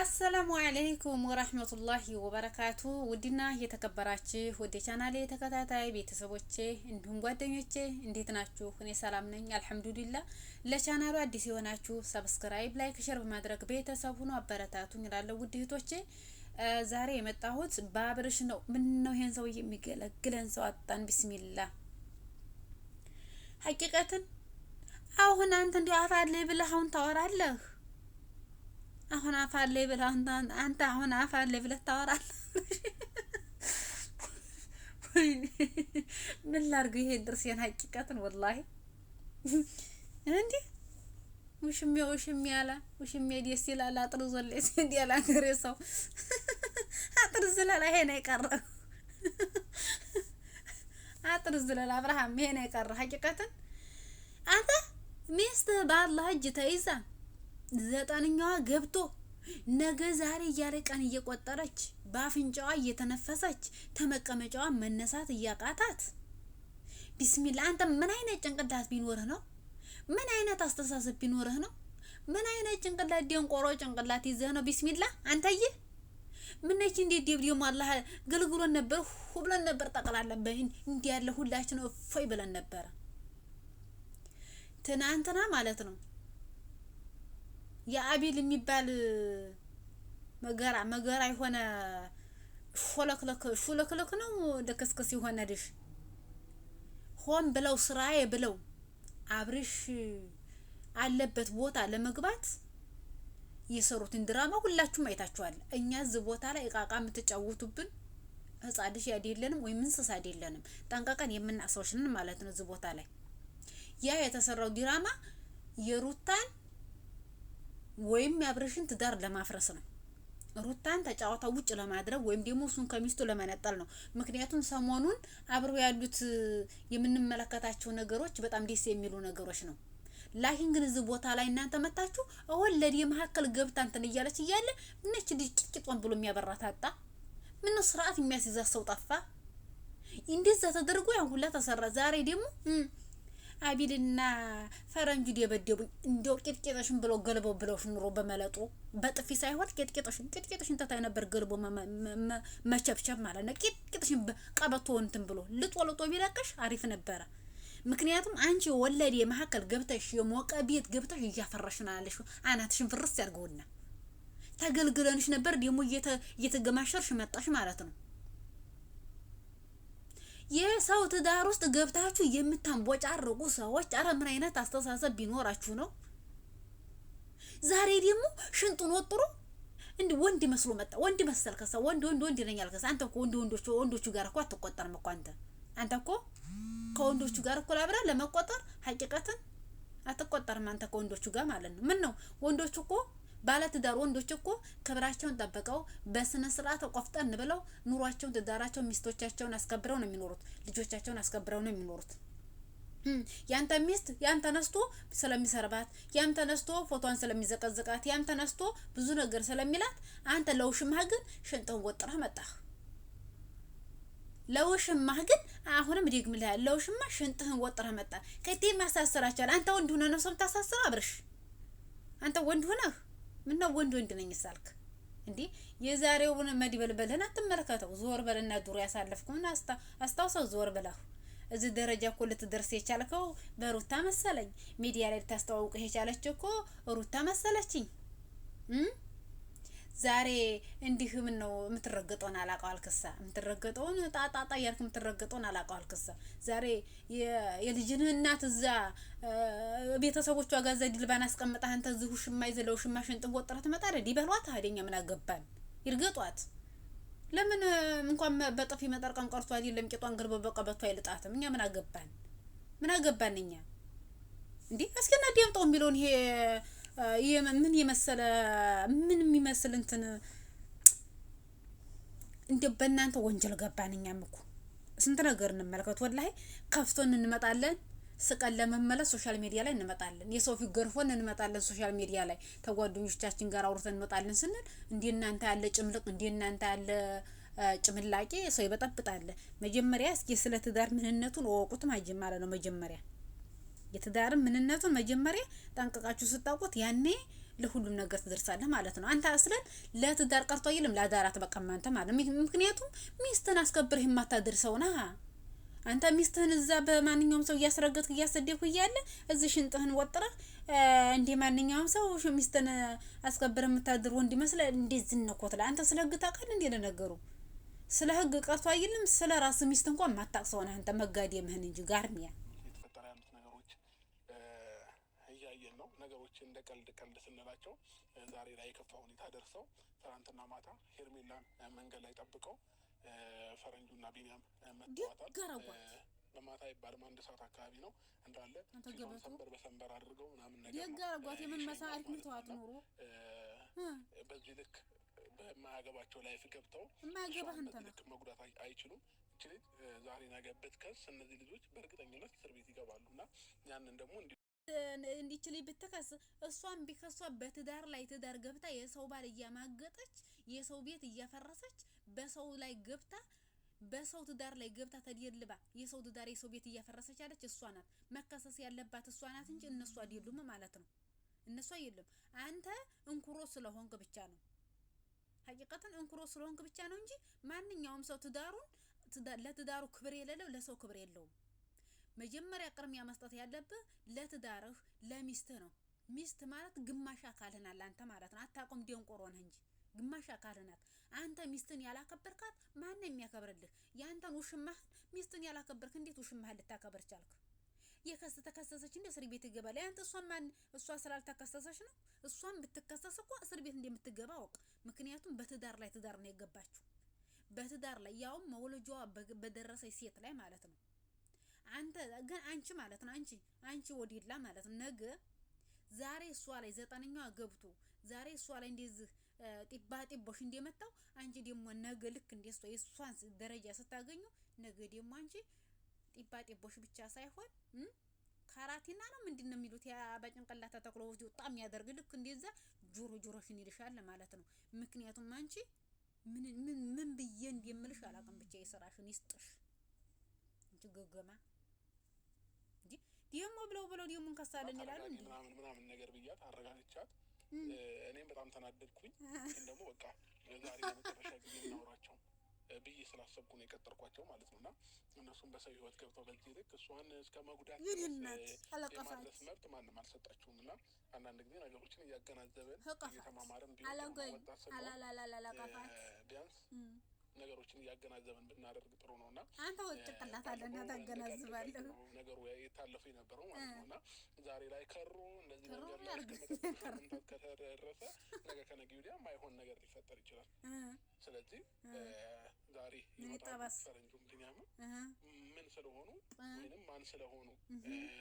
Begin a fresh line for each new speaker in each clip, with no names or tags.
አሰላሙ አለይኩም ወራህመቱላሂ ወበረካቱ። ውድና የተከበራችሁ ወደ ቻናሌ ተከታታይ ቤተሰቦቼ እንዲሁም ጓደኞቼ እንዴት ናችሁ? እኔ ሰላም ነኝ አልሐምዱሊላህ። ለቻናሉ አዲስ የሆናችሁ ሰብስክራይብ፣ ላይክ፣ ሼር በማድረግ ቤተሰብ ሁኑ አበረታቱኝ እላለሁ። ውድ እህቶቼ ዛሬ የመጣሁት በአብርሽ ነው። ምን ነው ይሄን ሰው የሚገለግለን ሰው አጣን። ቢስሚላህ ሐቂቀትን አሁን አንተ እንዲያው አፋለ ብለህ አሁን ታወራለህ። አሁን አፋለ ብለህ አንተ አሁን አፋለ ብለህ ታወራለህ። ምን ላድርግ ይሄ ድርሴን ሐቂቀትን ወላሂ እንዴ ውሽሜ ያላ ውሽሜ ደስ ይላል። አጥር ዘለ እንዴ ያላ ገሬ ሰው አጥር ዝለላ ይሄ ነው የቀረው። አጥር ዝለላ አብርሃም ይሄ ነው የቀረው ሐቂቀትን። አንተ ሚስት በአላህ እጅ ተይዛ ዘጠነኛዋ ገብቶ ነገ ዛሬ እያለ ቀን እየቆጠረች በአፍንጫዋ እየተነፈሰች ተመቀመጫዋ መነሳት እያቃታት ቢስሚላ። አንተ ምን አይነት ጭንቅላት ቢኖርህ ነው? ምን አይነት አስተሳሰብ ቢኖርህ ነው? ምን አይነት ጭንቅላት ደንቆሮ ጭንቅላት ይዘህ ነው? ቢስሚላ አንተዬ ምነች እንዴት ደብዲዮ አላህ ገልግሎን ነበር ሁብለን ነበር ጠቅላለበት እንዲህ ያለ ሁላችን እፎይ ብለን ነበር። ትናንትና ማለት ነው የአቢል የሚባል መገራ የሆነ ሾለክለክ ነው ደከስከስ የሆነ ልጅ ሆን ብለው ስራዬ ብለው አብርሽ አለበት ቦታ ለመግባት የሰሩትን ድራማ ሁላችሁም አይታችኋል። እኛ እዚህ ቦታ ላይ እቃቃ የምትጫወቱብን ህፃልሽ አይደለንም ወይም እንስሳ አይደለንም። ጠንቀቀን የምናሰውሽንን ማለት ነው። እዚህ ቦታ ላይ ያ የተሰራው ድራማ የሩታን ወይም ያብርሽን ትዳር ለማፍረስ ነው። ሩታን ተጫዋታ ውጭ ለማድረግ ወይም ደግሞ እሱን ከሚስቱ ለመነጠል ነው። ምክንያቱም ሰሞኑን አብረው ያሉት የምንመለከታቸው ነገሮች በጣም ደስ የሚሉ ነገሮች ነው። ላኪን ግን እዚህ ቦታ ላይ እናንተ መጣችሁ ወለዲ መሐከል ገብታ እንትን እያለች እያለ ምንች ዲቂቂጧን ብሎ የሚያበራት አጣ። ምን ነው ስርዓት የሚያስይዛት ሰው ጠፋ። እንደዛ ተደርጎ ያን ሁላ ተሰራ። ዛሬ ደግሞ አቢልና ፈረንጁ ደበደቡኝ እንደው ቂጥቂጥሽን ብሎ ገልበው ብለው ኑሮ በመለጡ በጥፊ ሳይሆን ቂጥቂጥሽን ተታይ ነበር ገልቦ መቸብቸብ ማለት ነው። ቂጥቂጥሽን ቀበቶ እንትን ብሎ ልጦ ቢለቅሽ አሪፍ ነበረ። ምክንያቱም አንቺ ወለዲ መሐከል ገብተሽ የሞቀ ቤት ገብተሽ እያፈረሽና ያለሽ አናትሽን ፍርስ ያርገውና ተገልግለንሽ ነበር ደግሞ እየተገማሸርሽ መጣሽ ማለት ነው። የሰው ትዳር ውስጥ ገብታችሁ የምታንቦጫርቁ ሰዎች አረ ምን አይነት አስተሳሰብ ቢኖራችሁ ነው? ዛሬ ደግሞ ሽንጡን ወጥሮ እንዴ ወንድ መስሎ መጣ። ወንድ መሰል ከሰ ወንድ ነኝ ያልከሰ አንተ እኮ ወንዶቹ ጋር እኮ አትቆጠርም እኮ አንተ እኮ ከወንዶቹ ጋር እኮ አብራ ለመቆጠር ሐቂቀትን አትቆጠርም አንተ ከወንዶቹ ጋር ማለት ነው። ምን ነው ወንዶቹ እኮ ባለትዳር ወንዶች እኮ ክብራቸውን ጠብቀው በስነ ስርዓት ቆፍጠን ብለው ኑሯቸውን ትዳራቸውን ሚስቶቻቸውን አስከብረው ነው የሚኖሩት። ልጆቻቸውን አስከብረው ነው የሚኖሩት። ያንተ ሚስት ያንተ ተነስቶ ስለሚሰርባት ያንተ ተነስቶ ፎቶዋን ስለሚዘቀዝቃት ያንተ ተነስቶ ብዙ ነገር ስለሚላት አንተ ለውሽማህ ግን ሽንጥህን ወጥረህ መጣህ። ለውሽማህ ግን አሁንም ደግምልህ ለውሽማህ ሽንጥህን ወጥረህ መጣ። ከቴ ማሳሰራቻል አንተ ወንድ ሆነህ ነው ሰው ታሳስራ አብርሽ አንተ ወንድ ሆነህ ምን ነው ወንድ ነኝ ሳልክ እንዴ? የዛሬውን መድበልበልህን አትመለከተው። ዞር በልና ዱር ያሳለፍኩና አስታውሰው ዞር በላሁ። እዚህ ደረጃ እኮ ልትደርስ የቻልከው በሩታ መሰለኝ። ሚዲያ ላይ ልታስተዋውቅ የቻለች እኮ ሩታ መሰለችኝ። ዛሬ እንዲህ ምን ነው የምትረገጠውን አላቀው አልከሳ የምትረገጠውን ጣጣጣ ያልክ የምትረገጠውን አላቀው አልከሳ ዛሬ የልጅን እናት እዛ ቤተሰቦቿ ጋር ዘዲልባን አስቀምጣ አንተ እዚህ ውሽማ ይዘለው ሽማሽን ጥቦጥራ ትመጣለ ዲበሏት ታዲያኛ ምን አገባን? ይርገጧት። ለምን እንኳን በጥፊ መጠርቀም ቀርቶ አይደለም ቂጧን ግርበ በቀበቷ አይልጣትም። እኛ ምን አገባን እኛ እንዴ? እስኪና ዲያምጣው የሚለውን ይሄ ምን የመሰለ ምን የሚመስል እንትን እንደ በእናንተ ወንጀል ገባን። እኛም እኮ ስንት ነገር እንመለከት ወላሂ ከፍቶን እንመጣለን። ስቀን ለመመለስ ሶሻል ሚዲያ ላይ እንመጣለን። የሰው ፊት ገርፎን እንመጣለን። ሶሻል ሚዲያ ላይ ተጓደኞቻችን ጋር አውርተን እንመጣለን ስንል እንደ እናንተ ያለ ጭምልቅ እንደ እናንተ ያለ ጭምላቂ ሰው ይበጠብጣል። መጀመሪያ እስኪ ስለ ትዳር ምንነቱን ወቁት ማለት ነው። መጀመሪያ የትዳር ምንነቱን መጀመሪያ ጠንቀቃችሁ ስታውቁት ያኔ ለሁሉም ነገር ትደርሳለህ ማለት ነው። አንተ አስለን ለትዳር ቀርቶ አይልም ለአዳራት በቃ አንተ ማለት ምክንያቱም ሚስትን አስከብረህ የማታደርሰው ነህ። አንተ ሚስትህን እዛ በማንኛውም ሰው እያስረገጥክ እያሰደብክ እያለ እዚህ ሽንጥህን ወጥረህ እንደ ማንኛውም ሰው ሚስትህን አስከብረህ የምታድር ወንድ ይመስላል። እንደዚህ ነው እኮ ትላለህ። አንተ ስለ ህግ ታውቃለህ እንዴ? ለነገሩ ስለ ህግ ቀርቶ አይልም ስለ ራስ ሚስት እንኳን ማታቅሰው ነህ አንተ መጋደምህን እንጂ ጋርሚያ
የተፈጠረ ያሉት ነገሮች እያየን ነው። ነገሮች እንደ ቀልድ ስንላቸው ዛሬ ላይ የከፋ ሁኔታ ደርሰው ትናንትና ማታ ሄርሜላን መንገድ ላይ ጠብቀው ፈረንጁና ቢኒያም መጥተዋታል። በማታ ይባልም 1 ሰዓት አካባቢ ነው እንዳለ ሰንበር በሰንበር አድርገው ምናምን ነገር
የጋርጓት የምን መሳሪት ምትዋት ኑሮ
በዚህ ልክ በማያገባቸው ላይፍ ገብተው
የማያገባህ እንተ
ልክ መጉዳት አይችሉም። እቺ ልጅ ዛሬ ነገ ብትከስ እነዚህ ልጆች በእርግጠኝነት እስር ቤት ይገባሉ እና ያንን ደግሞ
እንዲችል ብትከስ እሷን ቢከሷ በትዳር ላይ ትዳር ገብታ የሰው ባል እያማገጠች የሰው ቤት እያፈረሰች በሰው ላይ ገብታ በሰው ትዳር ላይ ገብታ ተደልባ የሰው ትዳር የሰው ቤት እያፈረሰች ያለች እሷ ናት። መከሰስ ያለባት እሷ ናት እንጂ እነሱ አይደሉም ማለት ነው። እነሱ አይደሉም። አንተ እንኩሮ ስለሆንክ ብቻ ነው። ሀቂቀተን እንኩሮ ስለሆንክ ብቻ ነው እንጂ ማንኛውም ሰው ለትዳሩ ክብር የሌለው ለሰው ክብር የለውም። መጀመሪያ ቅድሚያ መስጠት ያለብህ ለትዳርህ ለሚስትህ ነው። ሚስት ማለት ግማሽ አካልህ ናት አንተ ማለት ነው። አታውቅም ደንቆሮ ነህ እንጂ ግማሽ አካልህ ናት። አንተ ሚስትን ያላከበርካት ማን ነው የሚያከብርልህ? ያንተን ውሽማህን ሚስትን ያላከበርክ እንዴት ውሽማህን ልታከብር ቻልክ? ተከሰሰች እንደ እስር ቤት ይገባል። ያንተ እሷ ስላልተከሰሰች ነው። እሷን ብትከሰስ እኮ እስር ቤት እንደምትገባ አውቅ። ምክንያቱም በትዳር ላይ ትዳር ነው የገባችው። በትዳር ላይ ያውም መውለጃዋ በደረሰች ሴት ላይ ማለት ነው። አንተ ግን አንቺ ማለት ነው አንቺ ወዲላ ማለት ነው። ነገ ዛሬ እሷ ላይ 9ኛዋ ገብቶ ዛሬ እሷ ላይ እንደዚህ ጢባጢቦሽ እንደመጣው አንቺ ደግሞ ነገ ልክ እንደሷ የሷን ደረጃ ስታገኙ ነገ ደግሞ አንቺ ጢባጢቦሽ ብቻ ሳይሆን ካራቲና ነው ምንድነው የሚሉት ያ በጭንቅላት ተተክሎ ወጣም ያደርግ ልክ እንደዛ ጆሮሽን ይልሻል ማለት ነው። ምክንያቱም አንቺ ምን ብዬ እንደምልሽ አላውቅም። ብቻ የሰራሽን ይስጥሽ እንጂ ገገማ ደግሞ ብለው ደግሞ እንከሳለን ይላሉ እንዴ
ምናምን ነገር ብያት አረጋግቻት እኔም በጣም ተናደድኩኝ። ግን ደግሞ በቃ ዛሬ ለመጨረሻ ጊዜ እናወራቸው ብዬ ስላሰብኩ ነው የቀጠርኳቸው ማለት ነውና እነሱም በሰው ህይወት ገብተው በዚህ ልክ እሷን እስከ መጉዳት የማድረስ መብት ማንም አልሰጣቸውም። እና አንዳንድ ጊዜ ነገሮችን እያገናዘብን እየተማማርን ቢያንስ ነገሮችን እያገናዘብን ብናደርግ ጥሩ ነውና
አንተ ወጭቅላት አለና ታገናዝባለህ
ነገሩ የታለፈው የነበረው ማለት ነውና ዛሬ ላይ ከሩ እንደዚህ ነገር ላይ ከተደረሰ ነገ ከነገ ወዲያ የማይሆን ነገር ሊፈጠር ይችላል። ስለዚህ ዛሬ ይመጣል ፈረንጁም ቢኒያምም ምን ስለሆኑ ወይንም ማን ስለሆኑ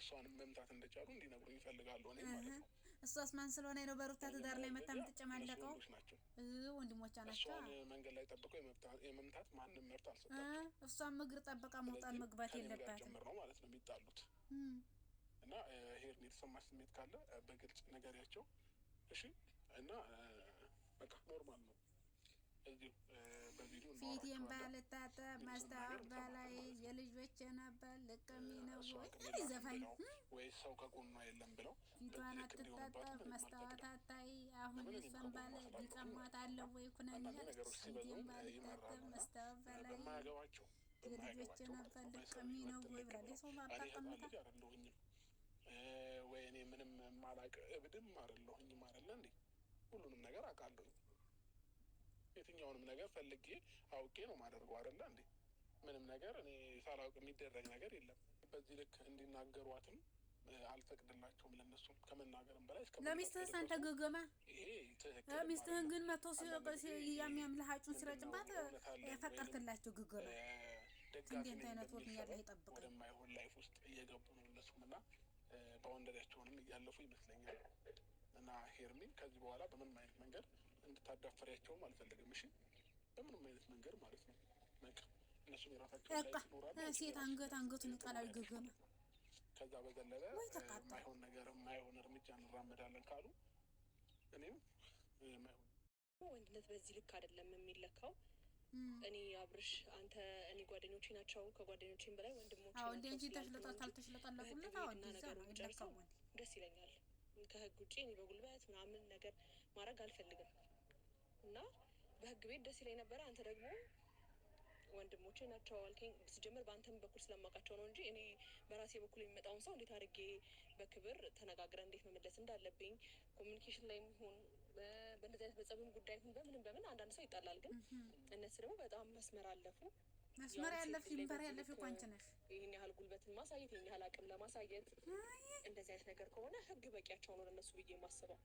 እሷን መምታት እንደቻሉ እንዲነግሩኝ ይፈልጋሉ እኔ ማለት ነው።
እሷስ ማን ስለሆነ ነው በሩታ ትዳር ላይ መታ የምትጨማለቀው? ወንድሞቿ ናቸው።
እሷን መንገድ ላይ ጠብቀው የመምታት ማንም መብት አልሰጣቸውም።
እሷን እግር ጠብቃ መውጣት መግባት የለባትም
ነው ማለት ነው የሚጣሉት። እና ሄርን የተሰማሽ ስሜት ካለ በግልጽ ነገሪያቸው እሺ። እና በቃ ኖርማል ነው። እዚሁ በቪዲዮ
ፊቴን ባልታጠብ መስታወት በላይ የልጆች ነበር ልቅሚ ነው ወይ ዘፋኝ
ወይ ሰው ከጎኗ የለም ብለው
ፊቷን አትታጠብ መስታወት አታይ አሁን እሷን ባለ ቢቀማት አለ ወይ ኩነኛ ፊቴን ባልታጠብ መስታወት በላይ የልጆች ነበር ልቅሚ ነው ወይ ብላለች። ሰው ማጣቀምታ
ወይ እኔ ምንም ማላቅ እብድም አይደለሁኝም አይደለ እንዴ? ሁሉንም ነገር አውቃለሁ። የትኛውንም ነገር ፈልጌ አውቄ ነው ማደርገው አይደለ እንዴ? ምንም ነገር እኔ ሳላውቅ የሚደረግ ነገር የለም። በዚህ ልክ እንዲናገሯትም አልፈቅድላቸውም። ለነሱም ከመናገርም በላይ
ለሚስትህ አንተ ገገማ ሚስትህን ግን መቶ ያሚያምልሃጩን ሲረጭባት የፈቀድክላቸው ገገማ እንዴት አይነት ወጥ ያለ ይጠብቃል።
ወደማይሆን ላይፍ ውስጥ እየገቡ ነው እነሱም እና ባውንደሪያቸውንም እያለፉ ይመስለኛል። እና ሄርሚን ከዚህ በኋላ በምንም አይነት መንገድ እንድታዳፈሪያቸውም አልፈልግም። እሺ በምንም አይነት መንገድ ማለት ነው። በቃ እነሱም የራሳቸው
ሴት አንገቱን ይጣላል ገገማ።
ከዛ በዘለለ የማይሆን ነገር የማይሆን እርምጃ እንራመዳለን ካሉ እኔም
ወንድነት በዚህ ልክ አይደለም የሚለካው። እኔ አብርሽ አንተ እኔ ጓደኞቼ ናቸው ከጓደኞቼም በላይ ወንድሞቼ ናቸው።
አዎ እንደዚህ ተሽለጣታል ተሽለጣለቁለት። አዎ እንደዛ ነው ይለካው።
ደስ ይለኛል ከህግ ውጪ እኔ በጉልበት ምናምን ነገር ማድረግ አልፈልግም እና በህግ ቤት ደስ ይለኝ ነበረ። አንተ ደግሞ ወንድሞቼ ናቸው አልከኝ። ሲጀምር በአንተም በኩል ስለማውቃቸው ነው እንጂ እኔ በራሴ በኩል የሚመጣውን ሰው እንዴት አድርጌ በክብር ተነጋግረን እንዴት መመለስ እንዳለብኝ ኮሚኒኬሽን ላይ ይሁን በእንደዚህ አይነት በጸብም ጉዳይ ይሁን በምንም አንዳንድ ሰው ይጣላል። ግን እነሱ ደግሞ በጣም መስመር አለፉ።
መስመር ያለፍሽ ድንበር ያለፍሽ እኮ አንቺ ነሽ።
ይሄን ያህል ጉልበትን ማሳየት ይሄን ያህል አቅም ለማሳየት እንደዚህ አይነት ነገር ከሆነ ህግ በቂያቸው ነው ለእነሱ ብዬ የማስበው።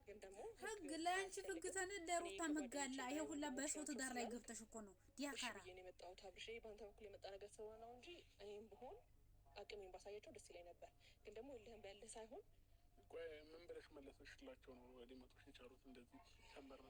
ግን ደግሞ
ህግ ለአንቺ ህግ ለሩታ መጋላ ይሄ ሁላ በሰው ትዳር ላይ ገብተሽ እኮ ነው ዲያካራ
ብዬ ነው የመጣሁት። አብርሽ በአንተ በኩል የመጣ ነገር ስለሆነ ነው እንጂ እኔም ብሆን አቅሜን ባሳያቸው ደስ ይለኝ ነበር። ግን ደግሞ እልህም በእልህ ሳይሆን
ቆይ ምን ብለሽ መለሰሽላቸው ነው ሊመጡሽ የቻሉት? እንደዚህ ሰንበር